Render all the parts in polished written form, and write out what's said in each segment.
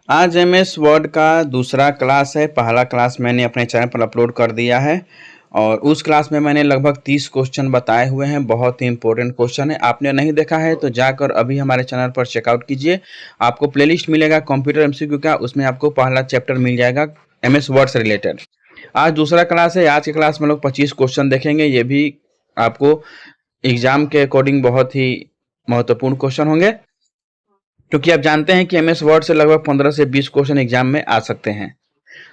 आज MS word का दूसरा क्लास है। पहला क्लास मैंने अपने चैनल पर अपलोड कर दिया है और उस क्लास में मैंने लगभग 30 क्वेश्चन बताए हुए हैं। बहुत ही इंपॉर्टेंट क्वेश्चन है। आपने नहीं देखा है तो जाकर अभी हमारे चैनल पर चेकआउट कीजिए। आपको प्लेलिस्ट मिलेगा कंप्यूटर एमसीक्यू का, उसमें आपको पहला चैप्टर मिल जाएगा एमएस वर्ड से रिलेटेड। आज दूसरा क्लास है। आज के क्लास में लोग 25 क्वेश्चन देखेंगे। ये भी आपको एग्जाम के अकॉर्डिंग बहुत ही महत्वपूर्ण क्वेश्चन होंगे, क्योंकि आप जानते हैं कि एमएस वर्ड से लगभग 15 से 20 क्वेश्चन एग्जाम में आ सकते हैं।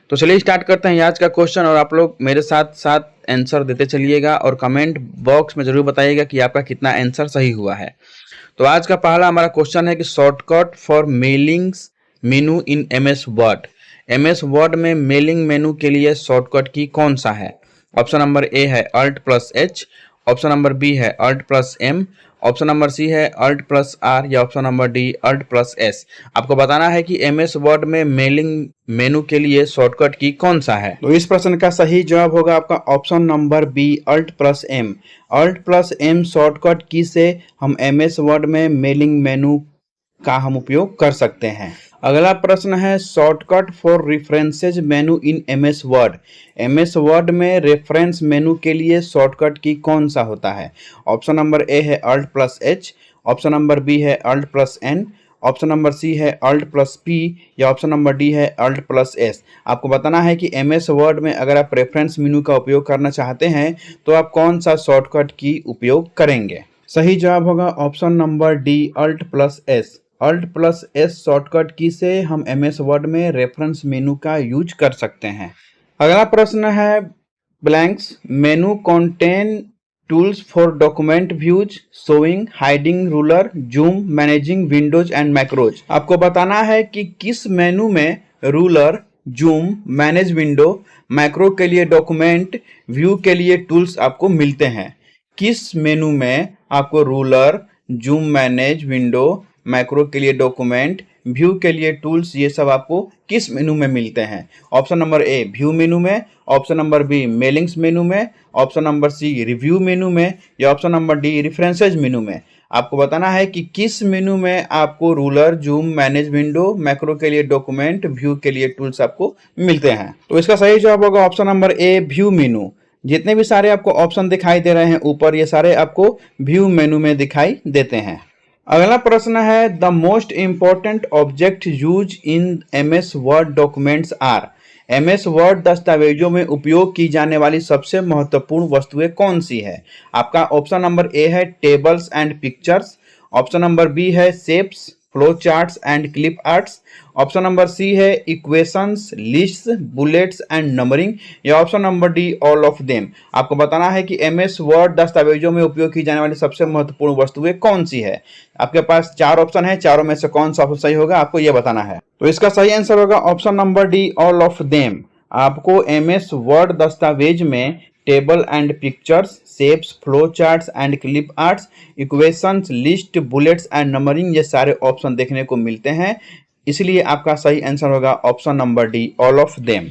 तो चलिए स्टार्ट करते हैं आज का क्वेश्चन और आप लोग मेरे साथ साथ आंसर देते चलिएगा और कमेंट बॉक्स में जरूर बताइएगा कि आपका कितना आंसर सही हुआ है। तो आज का पहला हमारा क्वेश्चन है कि shortcut for mailings menu in MS Word. MS Word में मेलिंग मेनू के लिए शॉर्टकट की कौन सा है? ऑप्शन नंबर ए है Alt+H, ऑप्शन नंबर बी है Alt+M, ऑप्शन नंबर सी है Alt+R या ऑप्शन नंबर डी Alt+S। आपको बताना है कि एमएस वर्ड में मेलिंग मेनू के लिए शॉर्टकट की कौन सा है। तो इस प्रश्न का सही जवाब होगा आपका option number B Alt+M। Alt+M shortcut key से हम एमएस वर्ड में मेलिंग मेनू का हम उपयोग कर सकते हैं। अगला प्रश्न है shortcut for references menu in MS Word. MS Word में रेफरेंस मेनू के लिए शॉर्टकट की कौन सा होता है? ऑप्शन नंबर ए है Alt+H, ऑप्शन नंबर बी है Alt+N, ऑप्शन नंबर सी है Alt+P या ऑप्शन नंबर डी है Alt+S। आपको बताना है कि एमएस वर्ड में अगर आप रेफरेंस मेनू का उपयोग करना चाहते हैं तो आप कौन सा शॉर्टकट की उपयोग करेंगे। सही जवाब होगा option number D Alt+S। Alt+S shortcut key से हम एमएस वर्ड में रेफरेंस मेनू का यूज कर सकते हैं। अगला प्रश्न है blanks menu contain tools for document views, showing, hiding ruler, zoom, managing Windows and macros. आपको बताना है कि किस मेनू में ruler, zoom, manage window, macro के लिए डॉक्यूमेंट व्यू के लिए टूल्स आपको मिलते हैं। किस मेनू में आपको ruler, zoom, manage window, macro के लिए डॉक्यूमेंट, व्यू के लिए टूल्स, ये सब आपको किस मेनू में मिलते हैं? Option number A view menu में, option number B mailings menu में, option number C review menu में या option number D references menu में। आपको बताना है कि किस मेनू में आपको ruler, zoom, manage window, macro के लिए डॉक्यूमेंट, व्यू के लिए टूल्स आपको मिलते हैं। तो इसका सही जवाब होगा ऑप्शन नंबर ए व्यू मेनू। जितने भी सारे आपको ऑप्शन दिखाई दे रहे हैं ऊपर, ये सारे आपको व्यू मेनू में दिखाई देते हैं। अगला प्रश्न है the most important object use in MS Word documents are. MS Word दस्तावेजों में उपयोग की जाने वाली सबसे महत्वपूर्ण वस्तुएं कौन सी है? आपका ऑप्शन नंबर ए है tables and pictures, option number B है shapes, flow charts and clip arts, option number C है equations, lists, bullets and numbering या option number D all of them. आपको बताना है कि एमएस वर्ड दस्तावेजों में उपयोग की जाने वाली सबसे महत्वपूर्ण वस्तुएं कौन सी है। आपके पास 4 ऑप्शन है, चारों में से कौन सा ऑप्शन सही होगा आपको यह बताना है। तो इसका सही आंसर होगा option number D all of them. आपको एमएस वर्ड दस्तावेज में table and pictures, shapes, flow charts and clip arts, equations, list, bullets and numbering ये सारे ऑप्शन देखने को मिलते हैं। इसलिए आपका सही आंसर होगा option number D all of them.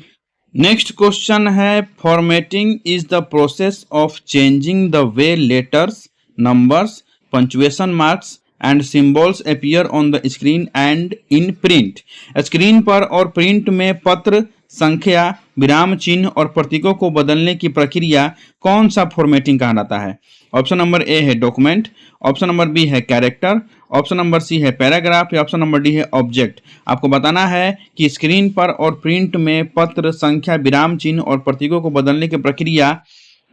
Next question है formatting is the process of changing the way letters, numbers, punctuation marks and symbols appear on the screen and in print. Screen पर और print में पत्र, संख्या, विराम चिन्ह और प्रतीकों को बदलने की प्रक्रिया कौन सा फॉर्मेटिंग कहलाता है? ऑप्शन नंबर ए है डॉक्यूमेंट, ऑप्शन नंबर बी है कैरेक्टर, ऑप्शन नंबर सी है पैराग्राफ या ऑप्शन नंबर डी है ऑब्जेक्ट। आपको बताना है कि स्क्रीन पर और प्रिंट में पत्र, संख्या, विराम चिन्ह और प्रतीकों को बदलने की प्रक्रिया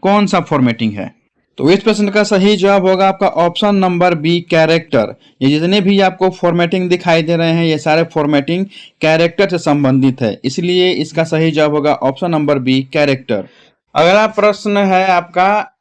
कौन सा फॉर्मेटिंग है। तो इस प्रश्न का सही जवाब होगा आपका ऑप्शन नंबर बी कैरेक्टर। ये जितने भी आपको फॉर्मेटिंग दिखाई दे रहे हैं ये सारे फॉर्मेटिंग कैरेक्टर से संबंधित है, इसलिए इसका सही जवाब होगा ऑप्शन नंबर बी कैरेक्टर। अगला प्रश्न है आपका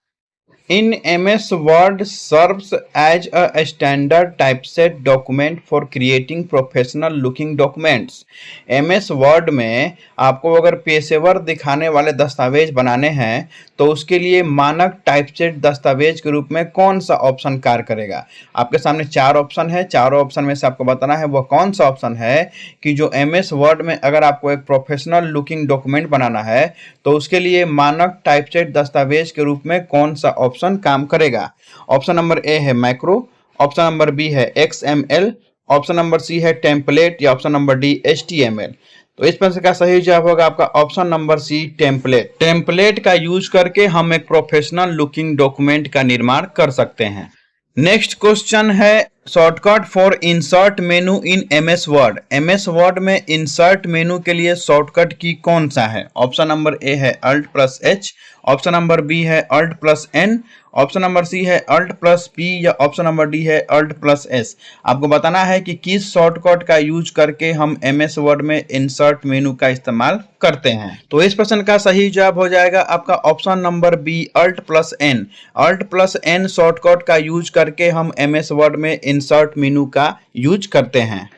in MS Word serves as a standard typeset document for creating professional looking documents. MS Word में आपको अगर पेशेवर दिखाने वाले दस्तावेज बनाने हैं तो उसके लिए मानक टाइपसेट दस्तावेज के रूप में कौन सा ऑप्शन कार्य करेगा? आपके सामने 4 ऑप्शन है, चारों ऑप्शन में से आपको बताना है वह कौन सा ऑप्शन है कि जो एमएस वर्ड में अगर आपको एक प्रोफेशनल लुकिंग डॉक्यूमेंट बनाना है तो उसके लिए मानक टाइपसेट दस्तावेज के रूप में कौन सा ऑप्शन काम करेगा। ऑप्शन नंबर ए है मैक्रो, ऑप्शन नंबर बी है XML, ऑप्शन नंबर सी है टेम्पलेट या ऑप्शन नंबर डी HTML। तो इस प्रश्न का सही जवाब होगा आपका option number C template. Template का यूज करके हम एक प्रोफेशनल लुकिंग डॉक्यूमेंट का निर्माण कर सकते हैं। नेक्स्ट क्वेश्चन है shortcut for insert menu in MS Word. MS Word में इंसर्ट मेनू के लिए शॉर्टकट की कौन सा है? ऑप्शन नंबर ए है Alt+H, ऑप्शन नंबर बी है Alt+N, ऑप्शन नंबर सी है Alt+P या ऑप्शन नंबर डी है Alt+S। आपको बताना है कि किस शॉर्टकट का यूज करके हम MS वर्ड में इंसर्ट मेनू का इस्तेमाल करते हैं। तो इस प्रश्न का सही जवाब हो जाएगा आपका option number B Alt+N। Alt+N shortcut का यूज करके हम MS वर्ड में इंसर्ट मेनू का यूज करते हैं।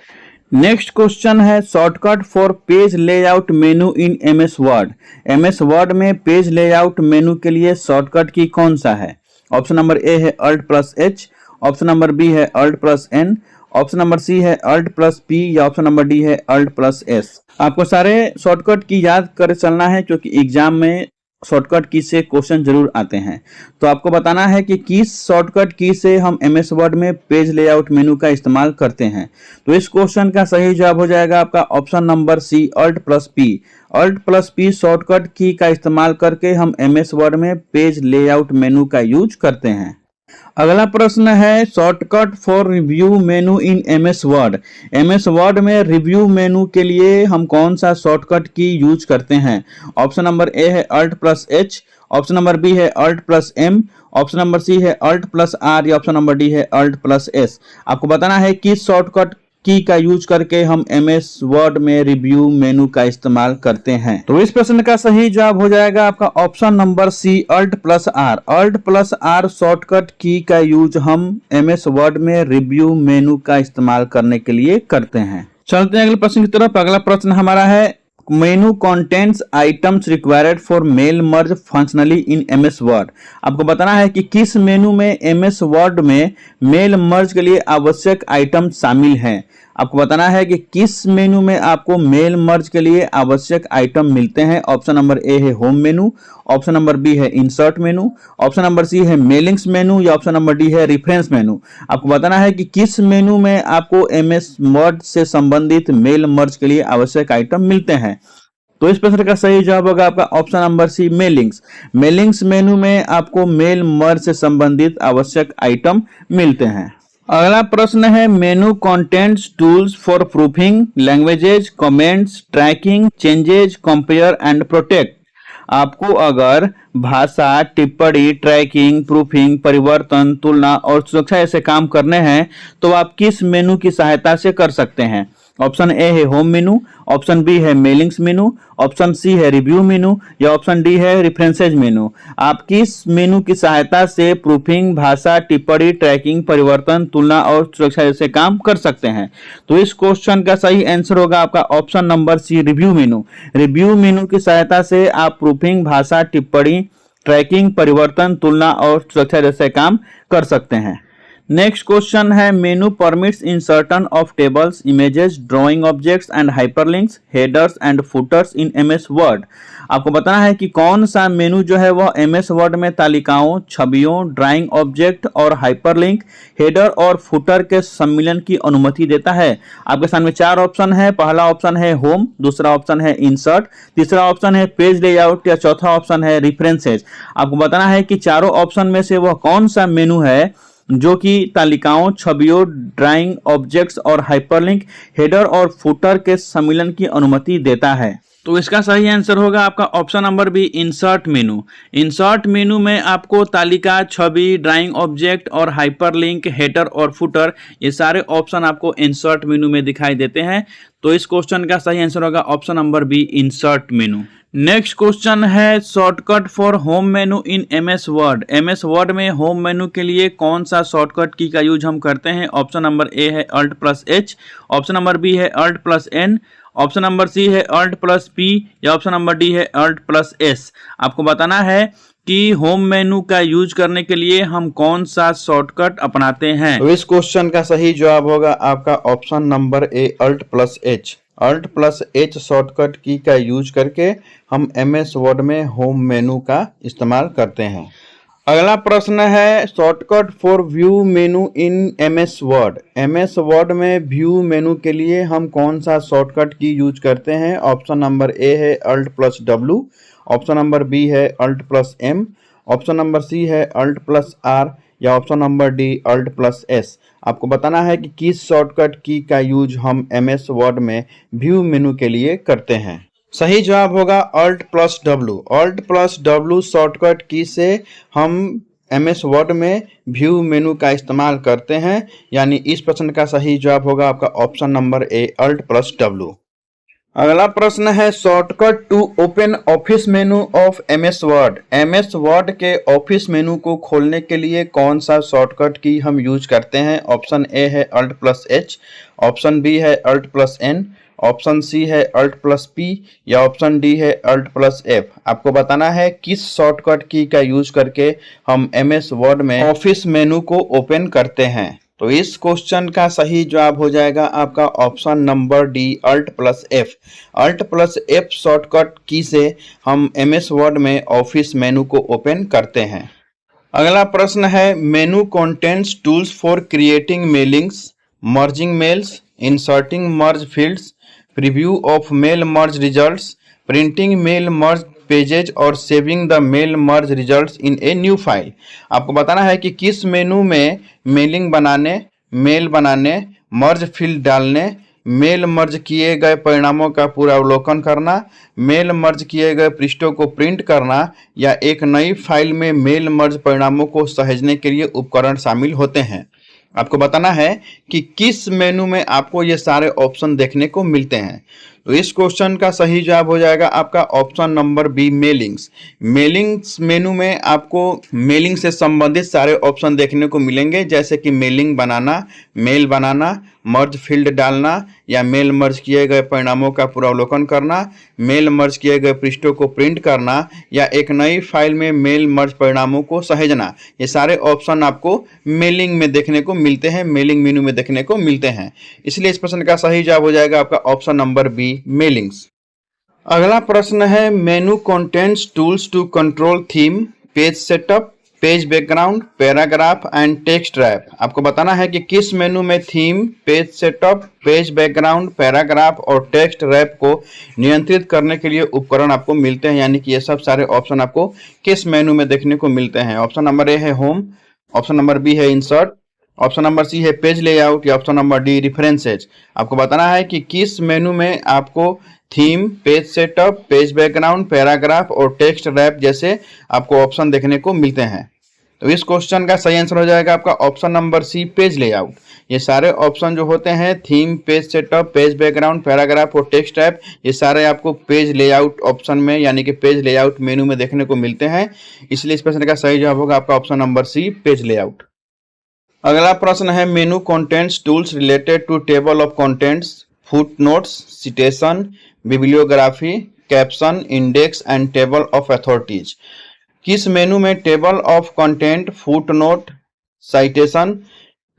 नेक्स्ट क्वेश्चन है shortcut for page layout menu in MS Word. MS Word में पेज लेआउट मेनू के लिए शॉर्टकट की कौन सा है? ऑप्शन नंबर ए है Alt+H, ऑप्शन नंबर बी है Alt+N, ऑप्शन नंबर सी है Alt+P या ऑप्शन नंबर डी है Alt+S। आपको सारे शॉर्टकट की याद कर चलना है क्योंकि एग्जाम में शॉर्टकट की से क्वेश्चन जरूर आते हैं। तो आपको बताना है कि किस शॉर्टकट की से हम MS वर्ड में पेज लेआउट मेनू का इस्तेमाल करते हैं। तो इस क्वेश्चन का सही जवाब हो जाएगा आपका ऑप्शन नंबर सी Alt+P। Alt+P शॉर्टकट की का इस्तेमाल करके हम MS वर्ड में पेज लेआउट मेनू का यूज करते हैं। अगला प्रश्न है shortcut for review menu in MS Word. MS Word में रिव्यू मेनू के लिए हम कौन सा शॉर्टकट की यूज करते हैं? ऑप्शन नंबर ए है Alt+H, ऑप्शन नंबर बी है Alt+M, ऑप्शन नंबर सी है Alt+R या ऑप्शन नंबर डी है Alt+S। आपको बताना है किस शॉर्टकट की का यूज करके हम MS वर्ड में रिव्यू मेनू का इस्तेमाल करते हैं। तो इस प्रश्न का सही जवाब हो जाएगा आपका ऑप्शन नंबर सी Alt+R। Alt+R शॉर्टकट की का यूज हम MS वर्ड में रिव्यू मेनू का इस्तेमाल करने के लिए करते हैं। चलते हैं अगले प्रश्न की तरफ। अगला प्रश्न हमारा है menu contents items required for mail merge functionally in MS Word. आपको बताना है कि किस मेनू में MS वर्ड में मेल मर्ज के लिए आवश्यक आइटम शामिल हैं। आपको बताना है कि किस मेनू में आपको मेल मर्ज के लिए आवश्यक आइटम मिलते हैं। ऑप्शन नंबर ए है home menu, option number B है insert menu, option number C है मेलिंग्स मेनू या ऑप्शन नंबर डी है रेफरेंस मेनू। आपको बताना है कि किस मेनू में आपको MS वर्ड से संबंधित मेल मर्ज के लिए आवश्यक आइटम मिलते हैं। तो इस प्रश्न का सही जवाब होगा आपका ऑप्शन नंबर सी मेलिंग्स। मेलिंग्स मेनू में आपको मेल मर्ज से संबंधित आवश्यक आइटम मिलते हैं। अगला प्रश्न है menu contents tools for proofing languages comments tracking changes compare and protect. आपको अगर भाषा टिप्पणी ट्रैकिंग प्रूफिंग परिवर्तन तुलना और सुरक्षा ऐसे काम करने हैं तो आप किस मेनू की सहायता से कर सकते हैं? ऑप्शन ए है होम मेनू, ऑप्शन बी है मेलिंग्स मेनू, ऑप्शन सी है रिव्यू मेनू या ऑप्शन डी है रेफरेंसेज मेनू। आप किस मेनू की सहायता से प्रूफिंग भाषा टिप्पणी ट्रैकिंग परिवर्तन तुलना और सुरक्षा जैसे काम कर सकते हैं? तो इस क्वेश्चन का सही आंसर होगा आपका option number C review menu. Review menu की सहायता से आप प्रूफिंग भाषा टिप्पणी ट्रैकिंग परिवर्तन तुलना और सुरक्षा जैसे काम कर सकते हैं। नेक्स्ट क्वेश्चन है मेनू permits insertion of tables images drawing objects and hyperlinks headers and putters in MS Word. आपको बताना है कि कौन सा मेनू जो है वह MS वर्ड में तालिकाओं छवियों ड्राइंग ऑब्जेक्ट और हाइपरलिंक हेडर और फुटर के सम्मिलन की अनुमति देता है। आपके सामने चार ऑप्शन है। पहला ऑप्शन है होम, दूसरा ऑप्शन है इंसर्ट, तीसरा ऑप्शन है पेज लेआउट या चौथा ऑप्शन है रेफरेंसेज। आपको बताना है कि चारों ऑप्शन में से वह कौन सा मेनू है जो कि तालिकाओं छवियों ड्राइंग ऑब्जेक्ट्स और हाइपरलिंक हेडर और फुटर के सम्मिलन की अनुमति देता है। तो इसका सही आंसर होगा आपका option number B insert menu. Insert menu में आपको तालिका छवि ड्राइंग ऑब्जेक्ट और हाइपरलिंक हेडर और फुटर ये सारे ऑप्शन आपको इंसर्ट मेनू में दिखाई देते हैं। तो इस क्वेश्चन का सही आंसर होगा option number B insert menu. Next question है shortcut for home menu in MS Word. MS Word में होम मेनू के लिए कौन सा शॉर्टकट की का यूज हम करते हैं? ऑप्शन नंबर ए है Alt+H, ऑप्शन नंबर बी है Alt+N, ऑप्शन नंबर सी है Alt+P या ऑप्शन नंबर डी है Alt+S। आपको बताना है कि होम मेनू का यूज करने के लिए हम कौन सा शॉर्टकट अपनाते हैं। तो इस क्वेश्चन का सही जवाब होगा आपका ऑप्शन नंबर ए Alt+H। Alt+H शॉर्टकट की का यूज करके हम MS वर्ड में होम मेनू का इस्तेमाल करते हैं। अगला प्रश्न है shortcut for view menu in MS Word. MS Word में व्यू मेनू के लिए हम कौन सा शॉर्टकट की यूज करते हैं? ऑप्शन नंबर ए है Alt plus W, option number B है Alt plus M, option number C है अल्ट प्लस आर या option number D Alt plus S. आपको बताना है कि किस शॉर्टकट की का यूज हम एमएस वर्ड में व्यू मेनू के लिए करते हैं। सही जवाब होगा Alt plus W. Alt plus W shortcut key से हम एमएस वर्ड में व्यू मेनू का इस्तेमाल करते हैं, यानी इस प्रश्न का सही जवाब होगा आपका option number A Alt plus W. अगला प्रश्न है shortcut to open office menu of MS Word. MS Word के ऑफिस मेनू को खोलने के लिए कौन सा शॉर्टकट की हम यूज करते हैं? ऑप्शन ए है Alt plus H, option B है Alt plus N, option C है अल्ट प्लस पी या ऑप्शन डी है अल्ट प्लस एफ। आपको बताना है किस शॉर्टकट की का यूज करके हम एमएस वर्ड में ऑफिस मेनू को ओपन करते हैं। तो इस क्वेश्चन का सही जवाब हो जाएगा आपका option number D Alt plus F. Alt plus F shortcut key से हम एमएस वर्ड में ऑफिस मेनू को ओपन करते हैं। अगला प्रश्न है menu contents tools for creating mailings, merging mails, inserting merge fields, preview of mail merge results, printing mail merge pages और saving the mail merge results in a new file. आपको बताना है कि किस मेनू में मेलिंग बनाने, mail बनाने, मर्ज field डालने, मेल मर्ज किए गए परिणामों का पूरा अवलोकन करना, मेल मर्ज किए गए पृष्ठों को प्रिंट करना या एक नई फाइल में मेल मर्ज परिणामों को सहेजने के लिए उपकरण शामिल होते हैं। आपको बताना है कि किस मेनू में आपको ये सारे ऑप्शन देखने को मिलते हैं। तो इस क्वेश्चन का सही जवाब हो जाएगा आपका ऑप्शन नंबर बी मेलिंग्स। मेलिंग्स मेनू में आपको मेलिंग से संबंधित सारे ऑप्शन देखने को मिलेंगे, जैसे कि मेलिंग बनाना, मेल बनाना, मर्ज फील्ड डालना या मेल मर्ज किए गए परिणामों का पूरा अवलोकन करना, मेल मर्ज किए गए पृष्ठों को प्रिंट करना या एक नई फाइल में मेल मर्ज परिणामों को सहेजना। ये सारे ऑप्शन आपको मेलिंग में देखने को मिलते हैं, मेलिंग मेनू में देखने को मिलते हैं। इसलिए इस प्रश्न का सही जवाब हो जाएगा आपका ऑप्शन नंबर बी मेलिंग्स। अगला प्रश्न है menu contents tools to control theme, page setup, page background, paragraph and text wrap. आपको बताना है कि किस मेनू में theme, page setup, page background, paragraph और टेक्स्ट रैप को नियंत्रित करने के लिए उपकरण आपको मिलते हैं, यानी कि ये सब सारे ऑप्शन आपको किस मेनू में देखने को मिलते हैं। ऑप्शन नंबर ए है होम, ऑप्शन नंबर बी है इंसर्ट, ऑप्शन नंबर सी है पेज लेआउट या ऑप्शन नंबर डी रेफरेंसेज। आपको बताना है कि किस मेनू में आपको theme, page setup, page background, paragraph और टेक्स्ट रैप जैसे आपको ऑप्शन देखने को मिलते हैं। तो इस क्वेश्चन का सही आंसर हो जाएगा आपका option number C page layout. ये सारे ऑप्शन जो होते हैं theme, page setup, page background, paragraph और टेक्स्ट रैप, ये सारे आपको पेज लेआउट ऑप्शन में यानी कि पेज लेआउट मेनू में देखने को मिलते हैं। इसलिए इस प्रश्न का सही जवाब होगा आपका option number C page layout. अगला प्रश्न है menu contents tools related to table of contents, footnotes, citation, bibliography, caption, index and table of authorities. किस मेनू में table of content, footnote, citation,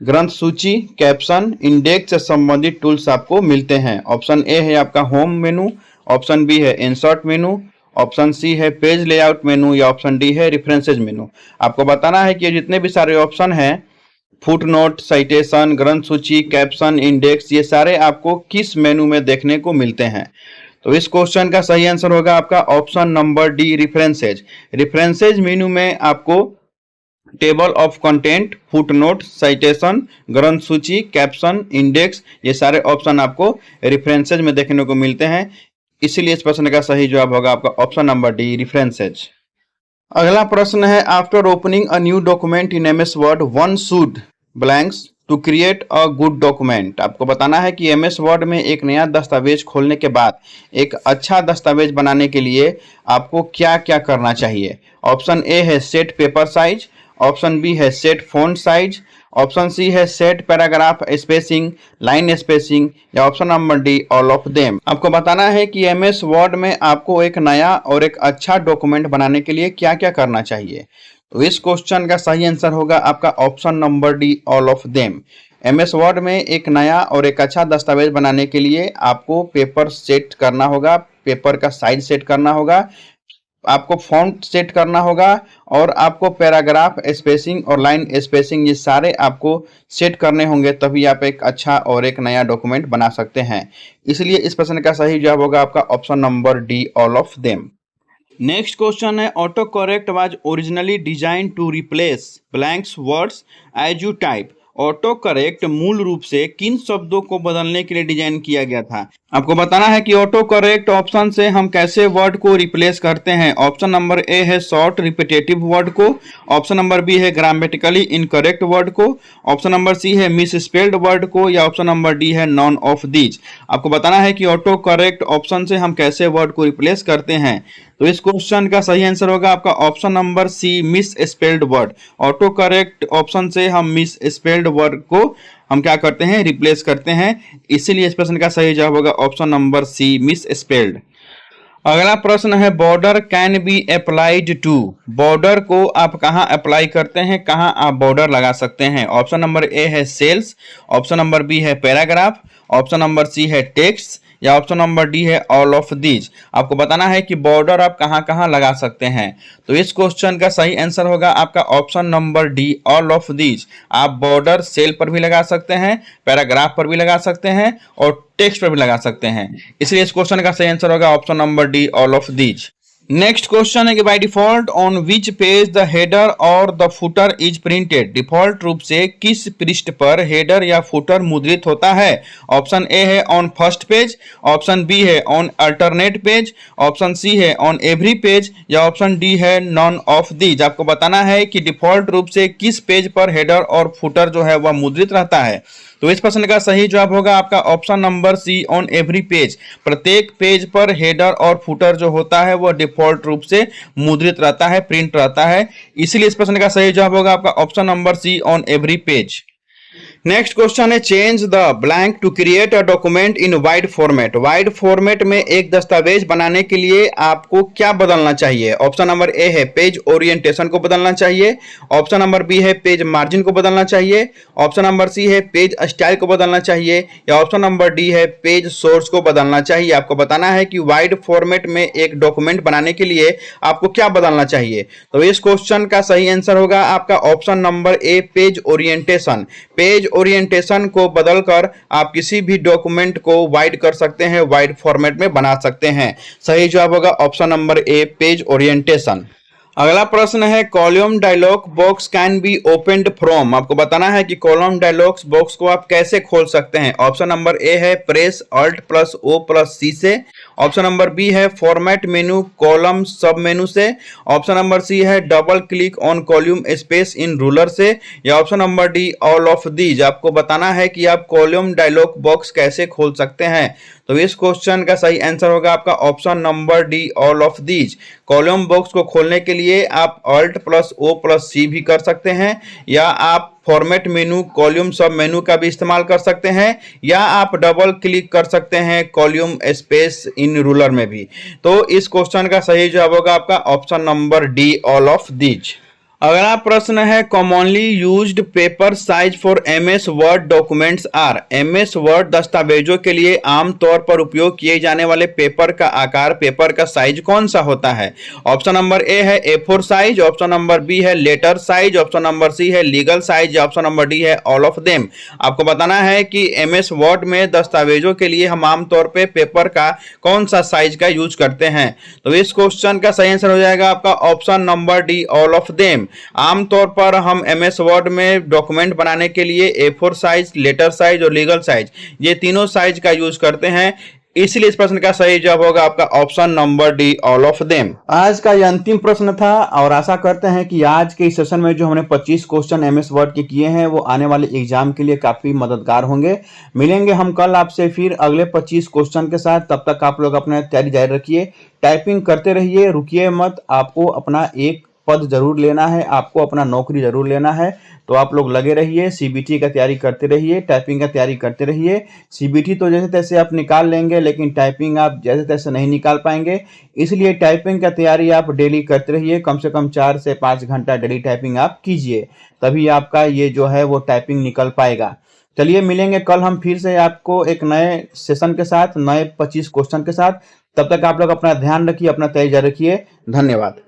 ग्रंथ सूची, कैप्शन, इंडेक्स से संबंधित टूल्स आपको मिलते हैं? ऑप्शन ए है आपका होम मेनू, ऑप्शन बी है इंसर्ट मेनू, ऑप्शन सी है पेज लेआउट मेनू या ऑप्शन डी है रेफरेंसेज मेनू। आपको बताना है कि ये जितने भी सारे ऑप्शन हैं फुटनोट, साइटेशन, ग्रंथ सूची, कैप्शन, इंडेक्स, ये सारे आपको किस मेनू में देखने को मिलते हैं? तो इस क्वेश्चन का सही आंसर होगा आपका option number D references. References menu में आपको table of content, footnote, citation, ग्रंथ सूची, कैप्शन, इंडेक्स, ये सारे ऑप्शन आपको रेफरेंसेज में देखने को मिलते हैं। इसीलिए इस प्रश्न का सही जवाब होगा आपका ऑप्शन नंबर डी रेफरेंसेज। अगला प्रश्न है after opening a new document in MS Word one should blanks to create a good document. आपको बताना है कि एमएस वर्ड में एक नया दस्तावेज खोलने के बाद एक अच्छा दस्तावेज बनाने के लिए आपको क्या क्या करना चाहिए? ऑप्शन ए है set paper size, option B है set font size, option C है set paragraph spacing, line spacing या option number D all of them. आपको बताना है कि एमएस वर्ड में आपको एक नया और एक अच्छा डॉक्यूमेंट बनाने के लिए क्या क्या करना चाहिए? तो इस क्वेश्चन का सही आंसर होगा आपका option number D all of them. MS Word में एक नया और एक अच्छा दस्तावेज बनाने के लिए आपको पेपर सेट करना होगा, पेपर का साइज सेट करना होगा, आपको फॉन्ट सेट करना होगा और आपको पैराग्राफ स्पेसिंग और लाइन स्पेसिंग ये सारे आपको सेट करने होंगे, तभी आप एक अच्छा और एक नया डॉक्यूमेंट बना सकते हैं। इसलिए इस प्रश्न का सही जवाब होगा आपका option number D, all of them. Next question है, auto correct was originally design to replace blanks words as you type. Auto correct मूल रूप से किन शब्दों को बदलने के लिए डिजाइन किया गया था? आपको बताना है कि ऑटो करेक्ट ऑप्शन से हम कैसे वर्ड को रिप्लेस करते हैं। ऑप्शन नंबर ए है शॉर्ट रिपीटेटिव वर्ड को, ऑप्शन नंबर बी है ग्रामेटिकली इनकरेक्ट वर्ड को, ऑप्शन नंबर सी है मिस स्पेल्ड वर्ड को, या ऑप्शन नंबर डी है नॉन ऑफ दीज। आपको बताना है कि ऑटो करेक्ट ऑप्शन से हम कैसे वर्ड को रिप्लेस करते हैं। तो इस क्वेश्चन का सही आंसर होगा आपका option number C, misspelled word. Autocorrect option से हम मिस स्पेल्ड वर्ड को हम क्या करते हैं, रिप्लेस करते हैं। इसीलिए इस प्रश्न का सही जवाब होगा option number C, misspelled. अगला प्रश्न है, border can be applied to. Border को आप कहां अप्लाई करते हैं, कहां आप बॉर्डर लगा सकते हैं? ऑप्शन नंबर ए है सेल्स, ऑप्शन नंबर बी है पैराग्राफ, ऑप्शन नंबर सी है टेक्स्ट, या ऑप्शन नंबर डी है ऑल ऑफ दीज। आपको बताना है कि बॉर्डर आप कहां कहां लगा सकते हैं। तो इस क्वेश्चन का सही आंसर होगा आपका option number D, all of these. आप बॉर्डर सेल पर भी लगा सकते हैं, पैराग्राफ पर भी लगा सकते हैं और टेक्स्ट पर भी लगा सकते हैं। इसलिए इस क्वेश्चन का सही आंसर होगा option number D, all of these. Next question है कि by default on which page the header और the footer is printed. Default रूप से किस पृष्ठ पर हेडर या फुटर मुद्रित होता है? ऑप्शन ए है on first page, option B है on alternate page, option C है ऑन एवरी पेज, या ऑप्शन डी है नॉन ऑफ दीज। आपको बताना है कि डिफॉल्ट रूप से किस पेज पर हेडर और फुटर जो है वह मुद्रित रहता है। तो इस प्रश्न का सही जवाब होगा आपका option number C, on every page. प्रत्येक पेज पर हेडर और फुटर जो होता है वह डिफॉल्ट रूप से मुद्रित रहता है, प्रिंट रहता है। इसीलिए इस प्रश्न का सही जवाब होगा आपका option number C, on every page. Next question है, change the blank to create a document in wide format. Wide format में एक दस्तावेज बनाने के लिए आपको क्या बदलना चाहिए? ऑप्शन नंबर ए है पेज ओरिएंटेशन को बदलना चाहिए, ऑप्शन नंबर बी है पेज मार्जिन को बदलना चाहिए, ऑप्शन नंबर सी है पेज स्टाइल को बदलना चाहिए, या ऑप्शन नंबर डी है पेज सोर्स को बदलना चाहिए। आपको बताना है कि वाइड फॉर्मेट में एक डॉक्यूमेंट बनाने के लिए आपको क्या बदलना चाहिए। तो इस क्वेश्चन का सही आंसर होगा आपका ऑप्शन नंबर ए, पेज ओरिएंटेशन। पेज ओरिएंटेशन को बदलकर आप किसी भी डॉक्यूमेंट को वाइड कर सकते हैं, वाइड फॉर्मेट में बना सकते हैं। सही जवाब होगा ऑप्शन नंबर ए, पेज ओरिएंटेशन। अगला प्रश्न है, column dialogue box can be opened from. आपको बताना है कि कॉलम डायलॉग्स बॉक्स को आप कैसे खोल सकते हैं। ऑप्शन नंबर ए है press Alt plus O plus C से, ऑप्शन नंबर बी है format menu column sub menu से, ऑप्शन नंबर सी है double click on column space in ruler से, या option number D all of these. आपको बताना है कि आप कॉलम डायलॉग बॉक्स कैसे खोल सकते हैं। तो इस क्वेश्चन का सही आंसर होगा आपका option number D, all of these. Column box को खोलने के लिए आप अल्ट प्लस ओ प्लस सी भी कर सकते हैं, या आप फॉर्मेट मेनू कॉलम सब मेनू का भी इस्तेमाल कर सकते हैं, या आप डबल क्लिक कर सकते हैं कॉलम स्पेस इन रूलर में भी। तो इस क्वेश्चन का सही जवाब होगा आपका option number D, all of these. अगला प्रश्न है, commonly used paper size for MS Word documents are. MS Word दस्तावेजों के लिए आमतौर पर उपयोग किए जाने वाले पेपर का आकार, पेपर का साइज कौन सा होता है? ऑप्शन नंबर ए है A4 size, option number B है letter size, option number C है legal size, option number D है ऑल ऑफ देम। आपको बताना है कि एमएस वर्ड में दस्तावेजों के लिए हम आमतौर पर पेपर का कौन सा साइज का यूज करते हैं। तो इस क्वेश्चन का सही आंसर हो जाएगा आपका option number D, all of them. आमतौर पर हम एमएस वर्ड में डॉक्यूमेंट बनाने के लिए A4 साइज, लेटर साइज और लीगल साइज, ये तीनों साइज का यूज करते हैं। इसलिए इस प्रश्न का सही जवाब होगा आपका option number D, all of them. आज का यह अंतिम प्रश्न था और आशा करते हैं कि आज के इस सेशन में जो हमने 25 क्वेश्चन एमएस वर्ड के किए हैं वो आने वाले एग्जाम के लिए काफी मददगार होंगे। मिलेंगे हम कल आपसे फिर अगले 25 क्वेश्चन के साथ। तब तक आप लोग अपना तैयारी जारी रखिए, टाइपिंग करते रहिए, रुकिए मत। आपको अपना एक पद जरूर लेना है, आपको अपना नौकरी जरूर लेना है। तो आप लोग लगे रहिए, सीबीटी का तैयारी करते रहिए, टाइपिंग का तैयारी करते रहिए। सीबीटी तो जैसे तैसे आप निकाल लेंगे, लेकिन टाइपिंग आप जैसे तैसे नहीं निकाल पाएंगे। इसलिए टाइपिंग का तैयारी आप डेली करते रहिए, कम से कम 4 से 5 घंटा डेली टाइपिंग आप कीजिए, तभी आपका ये जो है वो टाइपिंग निकल पाएगा। चलिए मिलेंगे कल हम फिर से आपको एक नए सेशन के साथ, नए 25 क्वेश्चन के साथ। तब तक आप लोग अपना ध्यान रखिए, अपना तैयारी जारी रखिए। धन्यवाद।